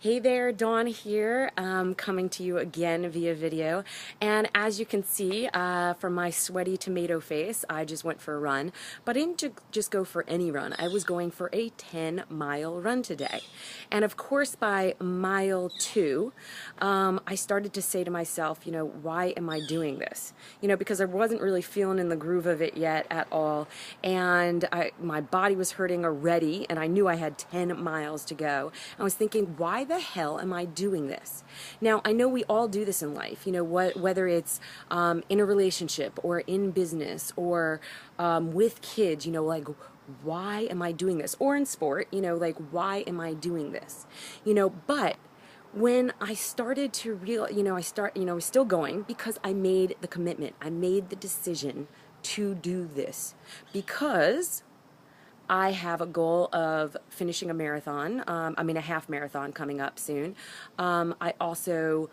Hey there, Dawn here, coming to you again via video. And as you can see from my sweaty tomato face, I just went for a run. But I didn't just go for any run. I was going for a 10-mile run today. And of course, by mile 2, I started to say to myself, why am I doing this? Because I wasn't really feeling in the groove of it yet at all. And my body was hurting already, and I knew I had 10 miles to go. I was thinking, why the hell am I doing this? Now, I know we all do this in life, whether it's in a relationship or in business or with kids, like, why am I doing this? Or in sport, like, why am I doing this? But when I started to I was still going because I made the commitment. I made the decision to do this because I have a goal of finishing a marathon. A half marathon coming up soon. I also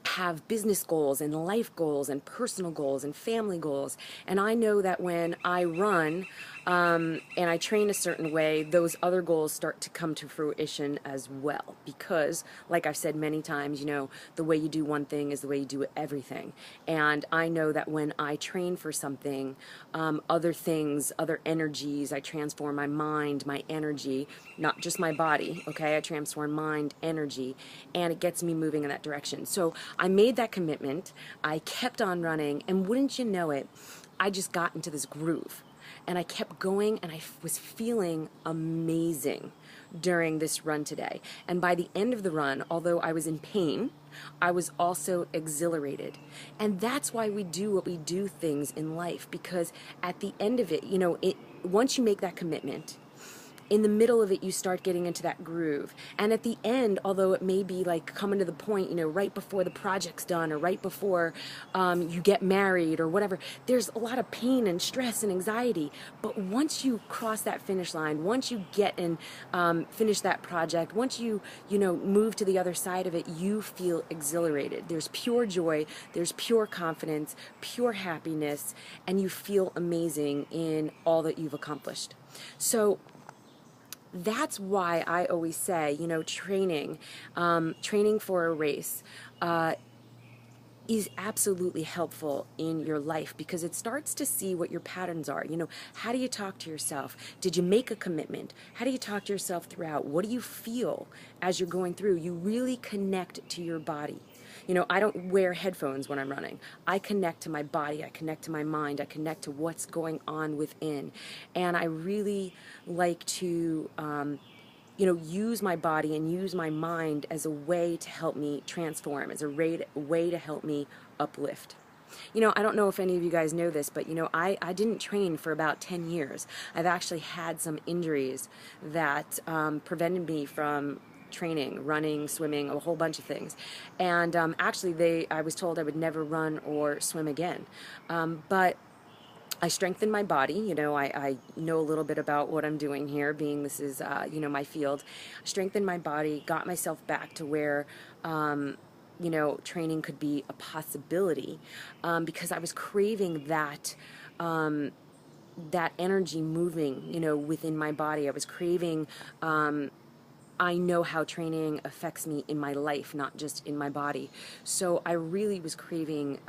have business goals and life goals and personal goals and family goals. And I know that when I run and I train a certain way, those other goals start to come to fruition as well. Because, like I've said many times, the way you do one thing is the way you do everything. And I know that when I train for something, other things, other energies, I transform my mind, my energy, not just my body, okay? I transform mind, energy, and it gets me moving in that direction. So I made that commitment. I kept on running, and wouldn't you know it, I just got into this groove. And I kept going, and I was feeling amazing during this run today. And by the end of the run, although I was in pain, I was also exhilarated. And that's why we do what we do things in life, because at the end of it, once you make that commitment, in the middle of it, you start getting into that groove. And at the end, although it may be like coming to the point, right before the project's done or right before you get married or whatever, there's a lot of pain and stress and anxiety. But once you cross that finish line, once you get and finish that project, once you move to the other side of it, you feel exhilarated. There's pure joy, there's pure confidence, pure happiness, and you feel amazing in all that you've accomplished. So that's why I always say, training for a race is absolutely helpful in your life because it starts to see what your patterns are. How do you talk to yourself? Did you make a commitment? How do you talk to yourself throughout? What do you feel as you're going through? You really connect to your body. I don't wear headphones when I'm running. I connect to my body. I connect to my mind. I connect to what's going on within. And I really like to use my body and use my mind as a way to help me transform, as a way to help me uplift. I don't know if any of you guys know this, but, I didn't train for about 10 years. I've actually had some injuries that prevented me from training, running, swimming, a whole bunch of things. And actually, I was told I would never run or swim again. But I strengthened my body. I know a little bit about what I'm doing here, being this is, my field. Strengthened my body, got myself back to where, training could be a possibility because I was craving that, that energy moving, within my body. I was craving, I know how training affects me in my life, not just in my body. So I really was craving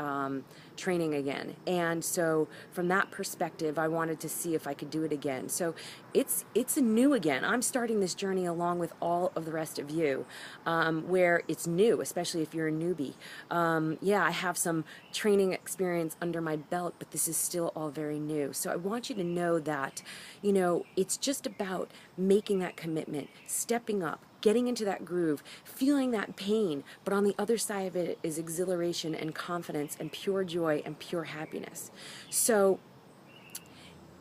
training again. And so from that perspective, I wanted to see if I could do it again. So it's new again. I'm starting this journey along with all of the rest of you, where it's new, especially if you're a newbie. Yeah, I have some training experience under my belt, but this is still all very new. So I want you to know that, it's just about making that commitment, stepping up, getting into that groove, feeling that pain, but on the other side of it is exhilaration and confidence and pure joy and pure happiness. So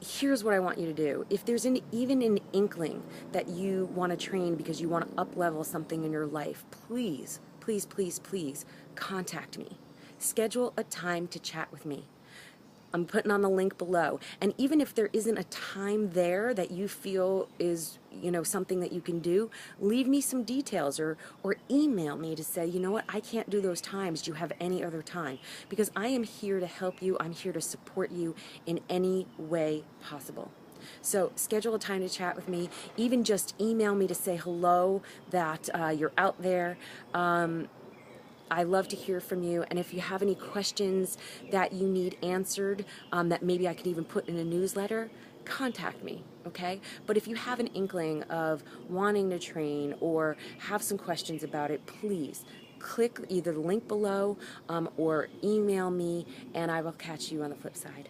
here's what I want you to do. If there's even an inkling that you want to train because you want to up-level something in your life, please, please, please, please contact me. Schedule a time to chat with me. I'm putting on the link below. And even if there isn't a time there that you feel is, something that you can do, leave me some details or email me to say, you know what, I can't do those times. Do you have any other time? Because I am here to help you. I'm here to support you in any way possible. So schedule a time to chat with me. Even just email me to say hello, that you're out there. I love to hear from you, and if you have any questions that you need answered, that maybe I could even put in a newsletter, contact me, okay? But if you have an inkling of wanting to train or have some questions about it, please click either the link below or email me, and I will catch you on the flip side.